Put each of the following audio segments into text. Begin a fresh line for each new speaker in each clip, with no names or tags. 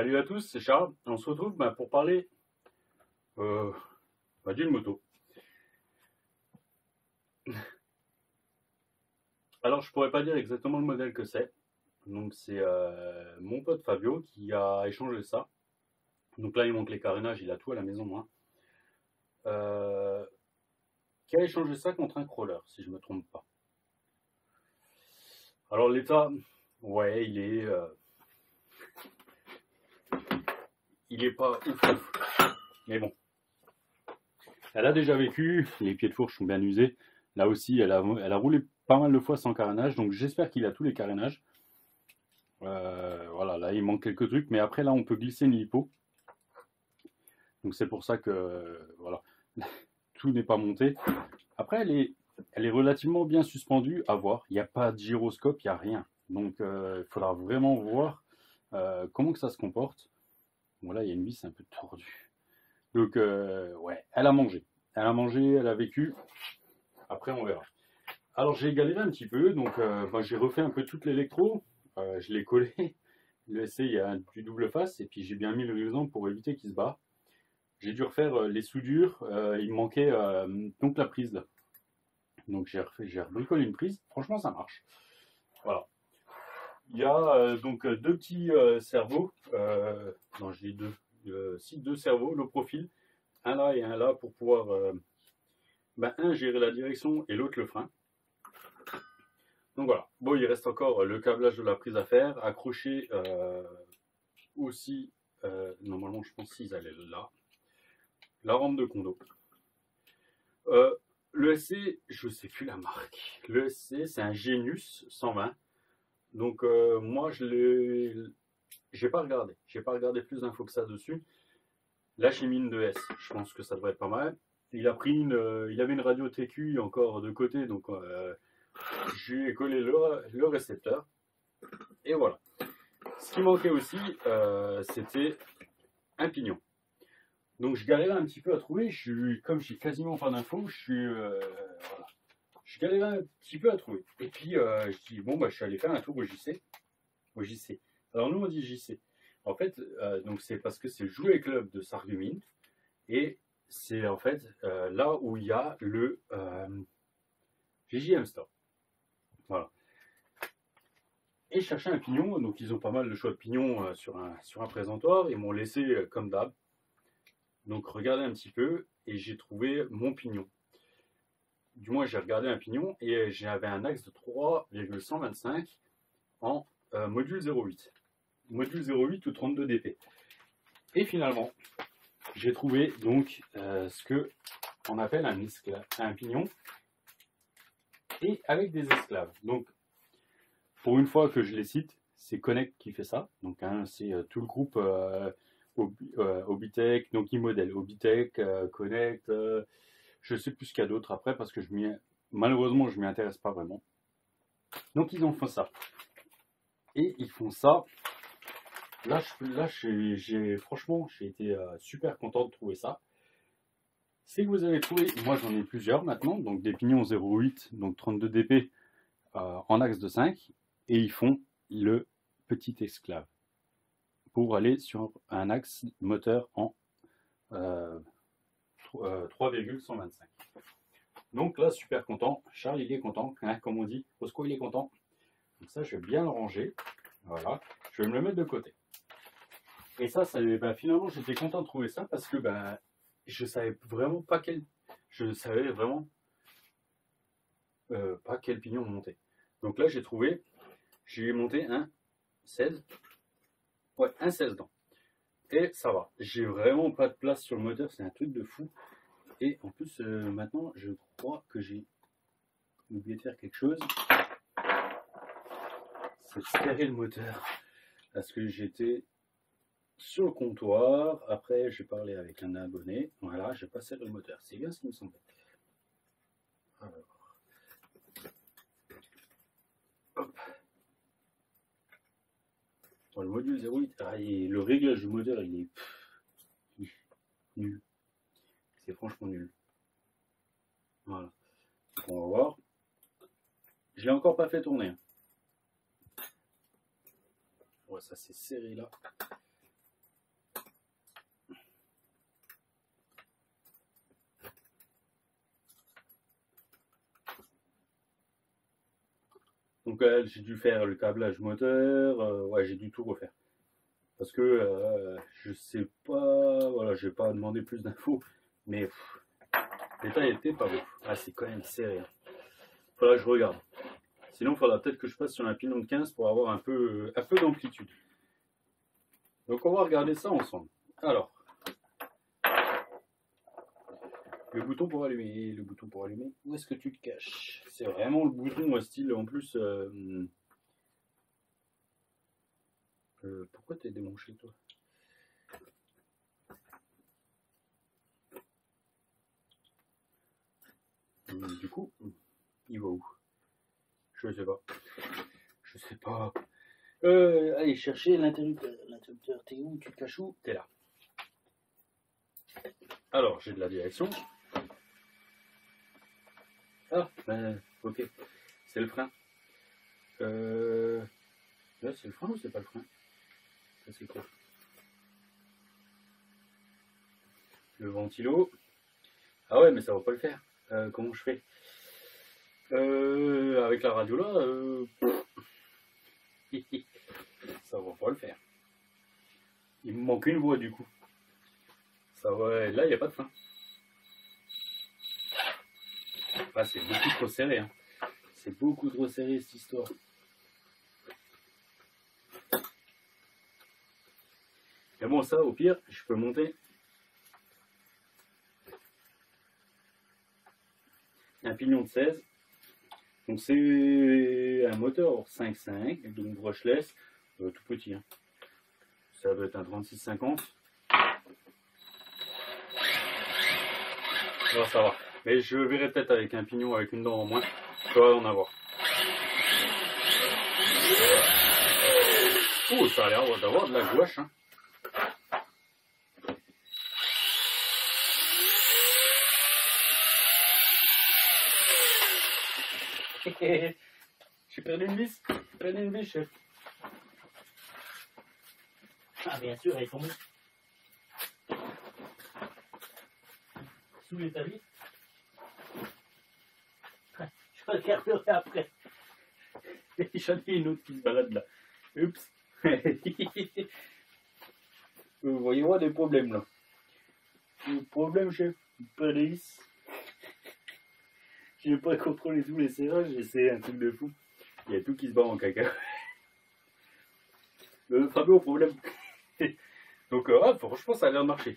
Salut à tous, c'est Charles. On se retrouve pour parler d'une moto. Alors, je pourrais pas dire exactement le modèle que c'est. Donc, c'est mon pote Fabio qui a échangé ça. Donc là, il manque les carénages, il a tout à la maison, hein. Qui a échangé ça contre un crawler, si je me trompe pas. Alors, l'état, ouais, il est pas ouf. Mais bon. Elle a déjà vécu, les pieds de fourche sont bien usés. Là aussi, elle a roulé pas mal de fois sans carénage, donc j'espère qu'il a tous les carénages. Voilà, là il manque quelques trucs, mais après là on peut glisser une lipo. Donc c'est pour ça que voilà, tout n'est pas monté. Après elle est relativement bien suspendue à voir. Il n'y a pas de gyroscope, il n'y a rien. Donc il faudra vraiment voir comment que ça se comporte. Voilà, il y a une vis un peu tordue. Donc ouais, elle a mangé. Elle a mangé, elle a vécu. Après on verra. Alors j'ai galéré un petit peu, donc j'ai refait un peu toute l'électro. Je l'ai collé. Le SC, il y a du double face, et puis j'ai bien mis le ruisant pour éviter qu'il se barre. J'ai dû refaire les soudures. Il me manquait donc la prise là. Donc j'ai rebricolé une prise. Franchement, ça marche. Voilà. Il y a donc deux petits cerveaux. Non, je dis deux. Deux cerveaux, le profil. Un là et un là pour pouvoir un gérer la direction et l'autre le frein. Donc voilà. Bon, il reste encore le câblage de la prise à faire. Accrocher aussi. Normalement, je pense qu'ils allaient là. La rampe de condo. Le SC, je sais plus la marque. Le SC, c'est un Genius 120. Donc moi, j'ai pas regardé. J'ai pas regardé plus d'infos que ça dessus. Là, j'ai mis une 2S. Je pense que ça devrait être pas mal. Il avait une radio TQ encore de côté, donc j'ai collé le récepteur. Et voilà. Ce qui manquait aussi, c'était un pignon. Donc je galérais un petit peu à trouver, comme j'ai quasiment pas d'infos, voilà. Je galérais un petit peu à trouver. Et puis je dis bon je suis allé faire un tour au JC. Au JC. Alors nous on dit JC. En fait, donc c'est parce que c'est Jouet Club de Sarreguemines. Et c'est en fait là où il y a le JJM Store. Voilà. Et je cherchais un pignon, donc ils ont pas mal de choix de pignons sur un présentoir. Ils m'ont laissé comme d'hab. Donc regardez un petit peu et j'ai trouvé mon pignon. Du moins j'ai regardé un pignon et j'avais un axe de 3,125 en module 0,8. Module 0,8 ou 32 dp. Et finalement, j'ai trouvé donc ce que on appelle un pignon et avec des esclaves. Donc pour une fois que je les cite, c'est Connect qui fait ça. Donc c'est tout le groupe Obitech, donc e-model, Obitech, Connect, je sais plus ce qu'il y a d'autre après parce que malheureusement je m'y intéresse pas vraiment. Donc ils ont fait ça. Et ils font ça. Là franchement j'ai été super content de trouver ça. C'est que vous avez trouvé, moi j'en ai plusieurs maintenant, donc des pignons 0,8, donc 32 dp en axe de 5, et ils font le petit esclave pour aller sur un axe moteur en 3,125. Donc là, super content. Charles, il est content, hein, comme on dit. Roscoe, il est content. Donc ça, je vais bien le ranger. Voilà. Je vais me le mettre de côté. Et ça finalement, j'étais content de trouver ça parce que je savais vraiment pas je savais vraiment pas quel pignon monter. Donc là, j'ai monté un 16. Ouais, un 16 dents. Et ça va. J'ai vraiment pas de place sur le moteur, c'est un truc de fou. Et en plus, maintenant, je crois que j'ai oublié de faire quelque chose. C'est de serrer le moteur. Parce que j'étais sur le comptoir. Après, j'ai parlé avec un abonné. Voilà, j'ai pas serré le moteur. C'est bien ce qui me semblait. Alors. Hop. Dans le module 0,8, le réglage du moteur, il est nul. C'est franchement nul. Voilà. Donc on va voir. Je l'ai encore pas fait tourner. Ouais, ça c'est serré là. Donc j'ai dû faire le câblage moteur, ouais, j'ai dû tout refaire. Parce que je sais pas, voilà, je vais pas demander plus d'infos, mais le détail était pas beau. Ah, c'est quand même serré. Faudra que je regarde. Sinon, il faudra peut-être que je passe sur un pylon de 15 pour avoir un peu d'amplitude. Donc on va regarder ça ensemble. Alors, le bouton pour allumer, le bouton pour allumer, où est-ce que tu te caches? C'est vraiment le bouton style en plus... pourquoi t'es démanché toi? Du coup, il va où? Je sais pas. Je sais pas. Allez, chercher l'interrupteur. L'interrupteur, t'es où? Tu te caches où? T'es là. Alors, j'ai de la direction. Ah, ok. C'est le frein. Là, c'est le frein ou c'est pas le frein? Ça, c'est quoi? Le ventilo. Ah ouais, mais ça va pas le faire. Comment je fais? Avec la radio là, ça va pas le faire. Il me manque une voie du coup. Ça va, là, il n'y a pas de frein. Ah, c'est beaucoup trop serré. Hein. C'est beaucoup trop serré cette histoire. Mais bon, ça, au pire, je peux monter un pignon de 16. Donc c'est un moteur 5.5, donc brushless, tout petit. Hein. Ça doit être un 36-50. Alors ça va. Mais je verrai peut-être avec un pignon avec une dent en moins. Je dois en avoir. Oh, ça a l'air d'avoir de la gouache. Hein. J'ai perdu une vis. J'ai perdu une vis, chef. Ah, bien sûr, elle est tombée. Sous l'établi. Je regarderai après. J'en ai une autre qui se balade là. Oups. Vous voyez moi des problèmes là. Le problème, chef. Police. Je n'ai pas contrôlé tous les serrages, j'ai essayé un truc de fou. Il y a tout qui se bat en caca. Frappé au problème. Donc, franchement, ça a l'air de marcher.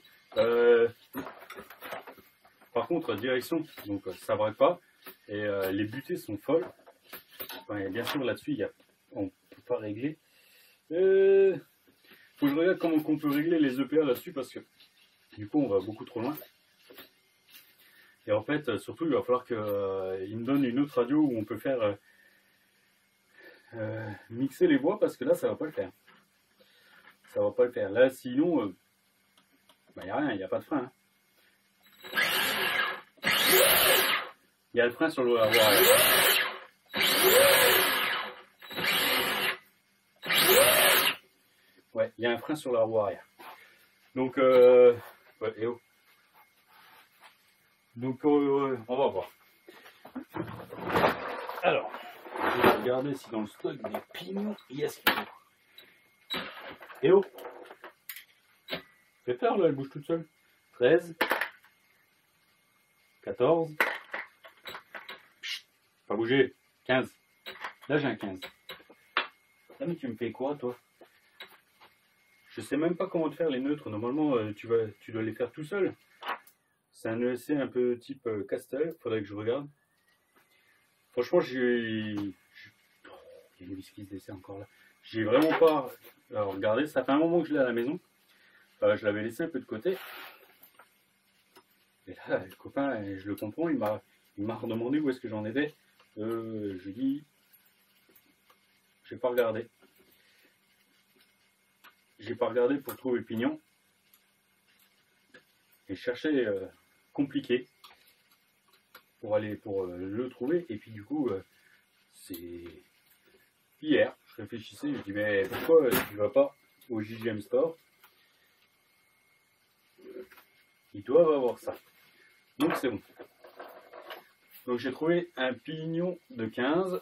Par contre, direction, donc ça braque pas. Et les butées sont folles. Enfin, bien sûr, là-dessus, on ne peut pas régler. Faut que je regarde comment on peut régler les EPA là-dessus parce que du coup, on va beaucoup trop loin. Et en fait, surtout, il va falloir qu'il me donne une autre radio où on peut faire mixer les voix parce que là, ça va pas le faire. Ça va pas le faire. Là, sinon, il n'y a rien, il n'y a pas de frein. Hein. Il y a le frein sur le voie arrière. Ouais, il y a un frein sur la roue arrière. Donc, ouais, et oh. Donc, on va voir. Alors, je vais regarder si dans le stock des pignons, il y a ce qu'il faut. Et oh, fais faire là, elle bouge toute seule. 13, 14, Chut, pas bouger, 15. Là, j'ai un 15. Ah, mais tu me fais quoi, toi? Je sais même pas comment te faire les neutres. Normalement, tu dois les faire tout seul. C'est un ESC un peu type Castel. Faudrait que je regarde. Franchement, il y a une vis qui se dessert encore là. J'ai vraiment pas. Alors, regardez, ça fait un moment que je l'ai à la maison. Je l'avais laissé un peu de côté. Et là, le copain, je le comprends, il m'a redemandé où est-ce que j'en étais. Je dis, j'ai pas regardé. J'ai pas regardé pour trouver le pignon. Et je cherchais compliqué pour le trouver. Et puis du coup, c'est hier, je réfléchissais, je dis mais pourquoi tu vas pas au JGM Store? Ils doivent avoir ça. Donc c'est bon. Donc j'ai trouvé un pignon de 15.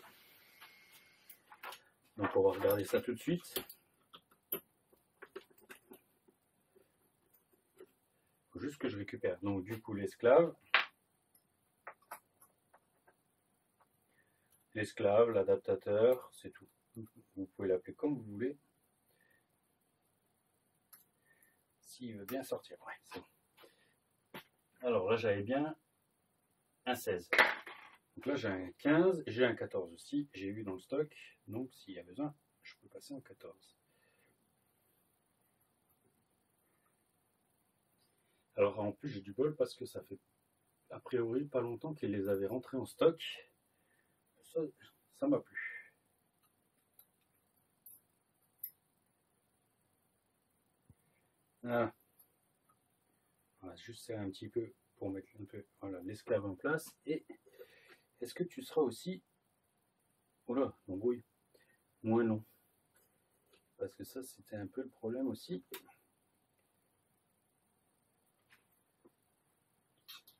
Donc on va regarder ça tout de suite. Faut juste que je récupère. Donc du coup l'esclave. L'esclave, l'adaptateur, c'est tout. Vous pouvez l'appeler comme vous voulez. S'il veut bien sortir. Ouais, c'est bon. Alors là j'avais bien un 16. Donc là j'ai un 15 et j'ai un 14 aussi. J'ai eu dans le stock. Donc s'il y a besoin, je peux passer en 14. Alors en plus j'ai du bol parce que ça fait a priori pas longtemps qu'ils les avaient rentrés en stock. Ça m'a plu. Voilà. On va juste serrer un petit peu pour mettre un peu voilà, l'esclave en place. Et est-ce que tu seras aussi... Oh là, m'embrouille. Moi non. Parce que ça c'était un peu le problème aussi.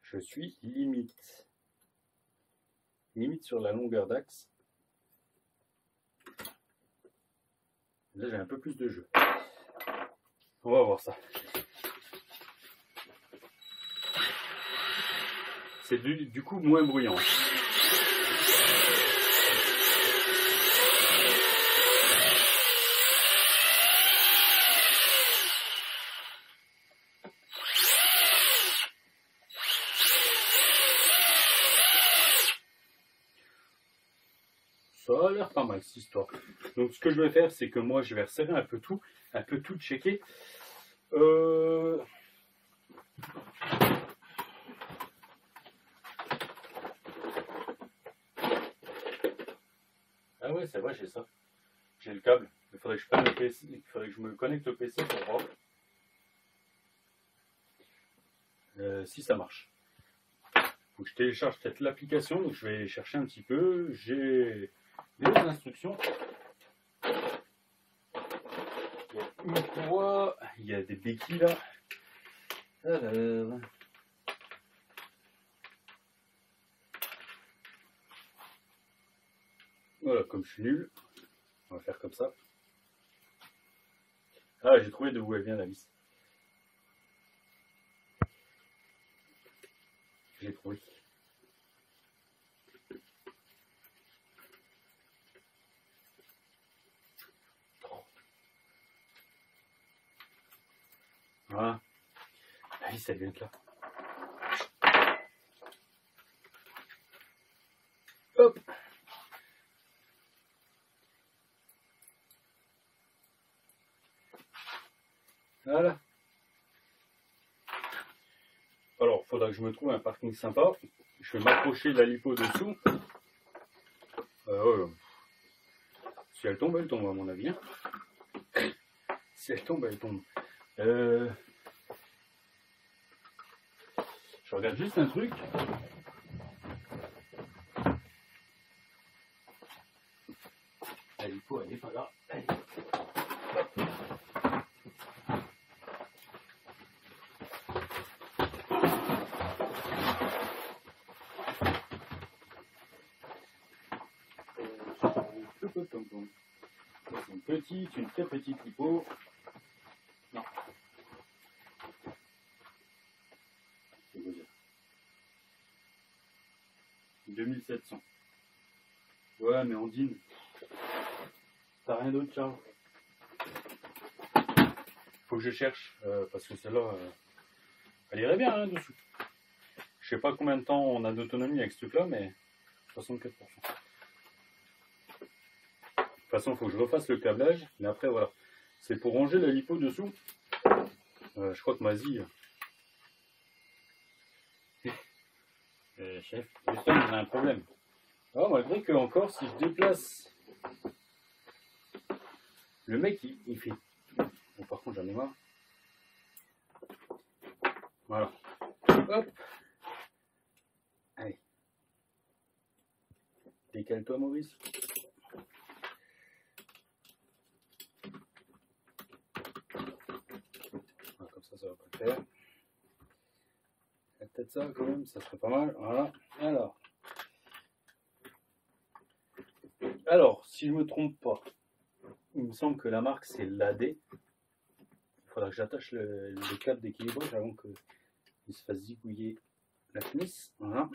Je suis limite sur la longueur d'axe. Là j'ai un peu plus de jeu. On va voir ça. C'est du coup moins bruyant. Ça a l'air pas mal cette histoire. Donc ce que je vais faire, c'est que moi je vais resserrer un peu tout checker. Ah ouais, c'est vrai, j'ai ça. J'ai le câble. Il faudrait que je prenne le PC, il faudrait que je me connecte au PC pour voir si ça marche. Faut que je télécharge peut-être l'application, donc je vais chercher un petit peu. J'ai les instructions. Il y a une courroie, il y a des béquilles là. Alors. Voilà, comme je suis nul, on va faire comme ça. Ah, j'ai trouvé d'où elle vient la vis. J'ai trouvé. Voilà. La vis, elle vient de là. Hop. Voilà. Alors, il faudra que je me trouve un parking sympa. Je vais m'approcher de la lipo dessous. Si elle tombe à mon avis. Hein. Si elle tombe, elle tombe. Je regarde juste un truc. La lipo, elle n'est pas là. Allez. Une très petite lipo. Non. C'est beau dire. 2700. Ouais, mais Ondine, t'as rien d'autre, Charles? Faut que je cherche, parce que celle-là, elle irait bien hein, dessous. Je sais pas combien de temps on a d'autonomie avec ce truc-là, mais 64%. De toute façon, il faut que je refasse le câblage, mais après, voilà. C'est pour ranger la lipo dessous. Je crois que Mazie... chef, on a un problème. Alors, malgré que, encore, si je déplace... Le mec, il fait... Bon, par contre, j'en ai marre. Voilà. Hop. Allez. Décale-toi, Maurice. Ça va pas le faire. Peut-être ça quand même, ça serait pas mal. Voilà. Alors, si je me trompe pas, Il me semble que la marque c'est l'AD. Il faudra que j'attache le câble d'équilibrage avant qu'il se fasse zigouiller la finisse. Voilà.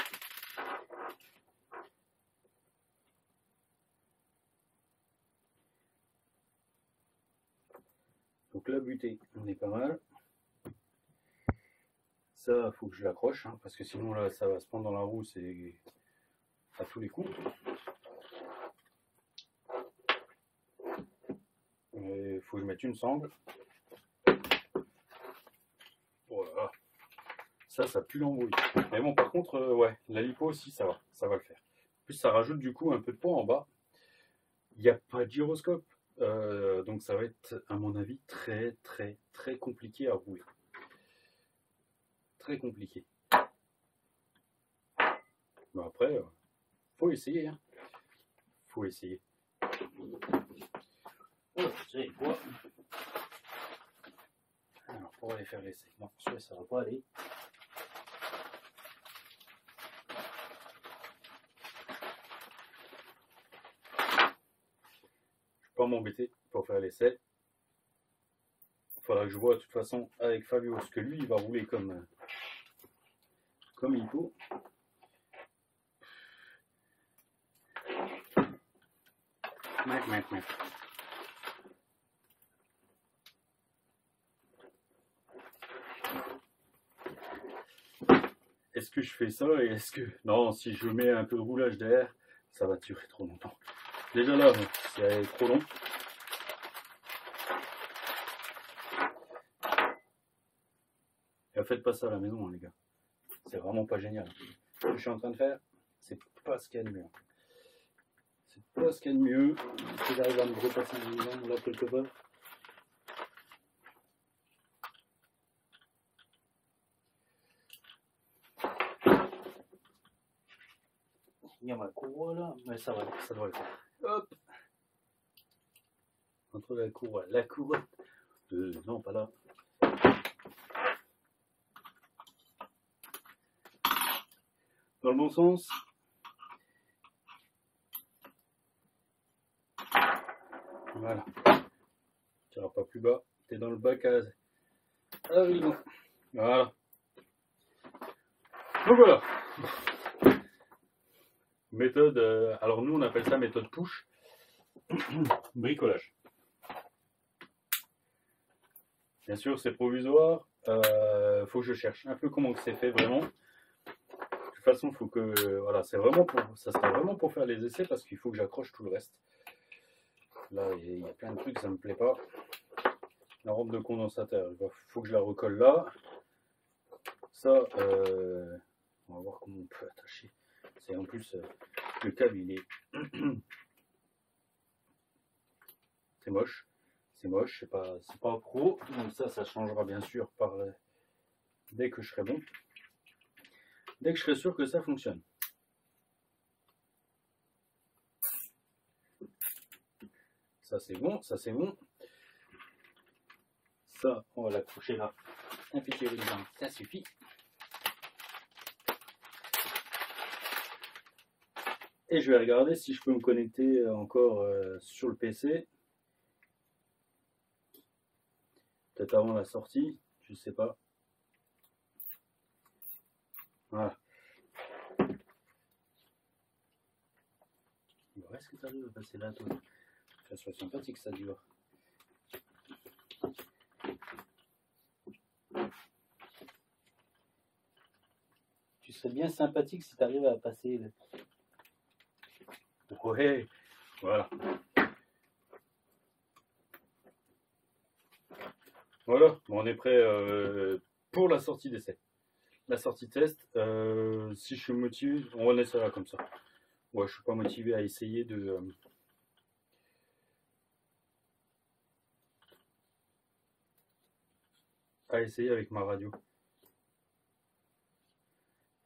Donc la butée, on est pas mal. Ça, faut que je l'accroche, hein, parce que sinon là, ça va se prendre dans la roue, c'est à tous les coups. Il faut que je mette une sangle. Voilà. Ça pue l'embrouille. Mais bon, par contre, ouais, la lipo aussi, ça va le faire. En plus, ça rajoute du coup un peu de poids en bas. Il n'y a pas de gyroscope. Donc ça va être, à mon avis, très compliqué à rouler. Très compliqué. Mais après, faut essayer. Hein. Faut essayer. Oh, c'est quoi? Alors, pour aller faire l'essai. Non, celui-là, ça va pas aller. Pas m'embêter pour faire l'essai. Il faudra que je vois de toute façon avec Fabio ce que lui il va rouler comme il faut. Est-ce que je fais ça et est-ce que... Non, si je mets un peu de roulage derrière, ça va durer trop longtemps. Déjà là, c'est trop long. Et faites pas ça à la maison, hein, les gars. C'est vraiment pas génial. Ce que je suis en train de faire, c'est pas ce qu'il y a de mieux. C'est pas ce qu'il y a de mieux. Si j'arrive à me repasser un exemple là quelque part. Il y a ma courroie là, mais ça doit le faire. Hop! Entre la courroie, non pas là. Dans le bon sens. Voilà. Tu n'iras pas plus bas. Tu es dans le bac à... Ah oui, bon. Voilà. Donc voilà. Méthode... alors nous, on appelle ça méthode push. Bricolage. Bien sûr, c'est provisoire. Faut que je cherche un peu comment c'est fait vraiment. De toute façon, faut que... Voilà, c'est vraiment pour... Ça sera vraiment pour faire les essais parce qu'il faut que j'accroche tout le reste. Là, il y a plein de trucs, ça me plaît pas. La rampe de condensateur, il faut que je la recolle là. Ça, on va voir comment on peut attacher. C'est en plus, le câble, il est... c'est moche. C'est moche, c'est pas pro. Donc ça changera bien sûr dès que je serai bon. Dès que je serai sûr que ça fonctionne. Ça c'est bon, ça c'est bon. Ça, on va l'accrocher là. Un petit ruban, ça suffit. Et je vais regarder si je peux me connecter encore sur le PC. Peut-être avant la sortie, je sais pas. Voilà. Est-ce que tu arrives à passer là, toi? Ça soit sympathique, ça dure. Tu serais bien sympathique si tu arrives à passer. Ouais, voilà. Voilà, bon, on est prêt pour la sortie d'essai. La sortie test, si je suis motivé, on va laisser là comme ça. Ouais, je suis pas motivé à essayer de... à essayer avec ma radio.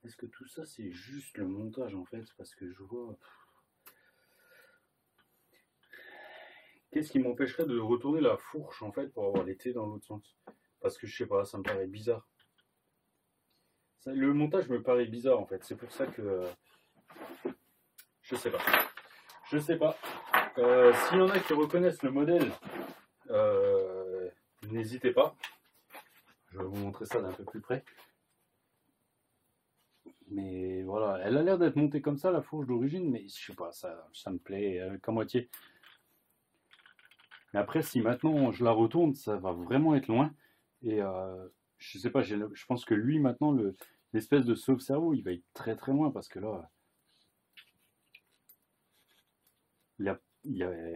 Est-ce que tout ça c'est juste le montage en fait? Parce que je vois... Qu'est-ce qui m'empêcherait de retourner la fourche en fait pour avoir l'été dans l'autre sens? Parce que je sais pas, ça me paraît bizarre. Le montage me paraît bizarre en fait, c'est pour ça que... je sais pas. Je sais pas. S'il y en a qui reconnaissent le modèle, n'hésitez pas. Je vais vous montrer ça d'un peu plus près. Mais voilà, elle a l'air d'être montée comme ça, la fourche d'origine, mais je sais pas, ça me plaît qu'à moitié. Mais après, si maintenant je la retourne, ça va vraiment être loin. Et je sais pas, je pense que lui, maintenant, l'espèce de sauve-cerveau, il va être très très loin parce que là,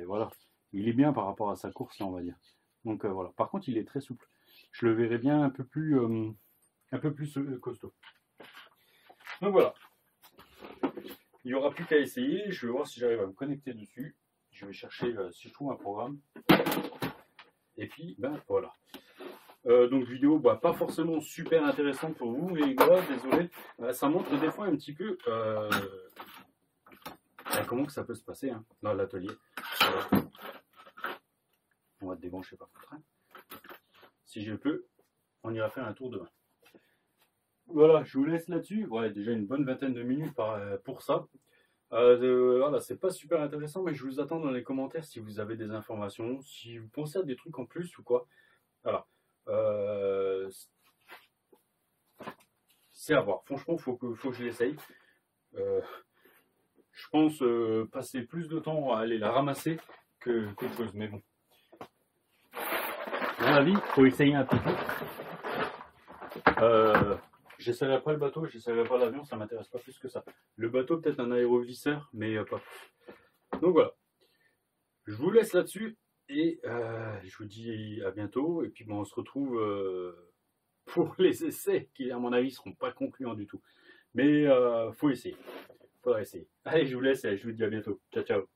voilà, il est bien par rapport à sa course, là, on va dire. Donc voilà. Par contre, il est très souple. Je le verrai bien un peu plus costaud. Donc voilà. Il n'y aura plus qu'à essayer. Je vais voir si j'arrive à me connecter dessus. Je vais chercher si je trouve un programme. Et puis, ben voilà. Donc vidéo pas forcément super intéressante pour vous les gars, désolé. Ça montre des fois un petit peu comment que ça peut se passer hein, dans l'atelier. On va te débrancher par contre. Hein. Si je peux, on ira faire un tour demain. Voilà, je vous laisse là-dessus. Ouais, déjà une bonne vingtaine de minutes pour ça. Voilà, c'est pas super intéressant, mais je vous attends dans les commentaires si vous avez des informations, si vous pensez à des trucs en plus ou quoi. Voilà. C'est à voir. Franchement, faut que je l'essaye. Je pense passer plus de temps à aller la ramasser qu'autre chose, mais bon. Dans la vie, faut essayer un peu tout. J'essaierai pas le bateau, j'essaierai pas l'avion, ça m'intéresse pas plus que ça. Le bateau, peut-être un aérovisseur, mais pas plus. Donc voilà. Je vous laisse là-dessus et je vous dis à bientôt. Et puis bon, on se retrouve pour les essais qui, à mon avis, seront pas concluants du tout. Mais faut essayer. Faudra essayer. Allez, je vous laisse et je vous dis à bientôt. Ciao, ciao.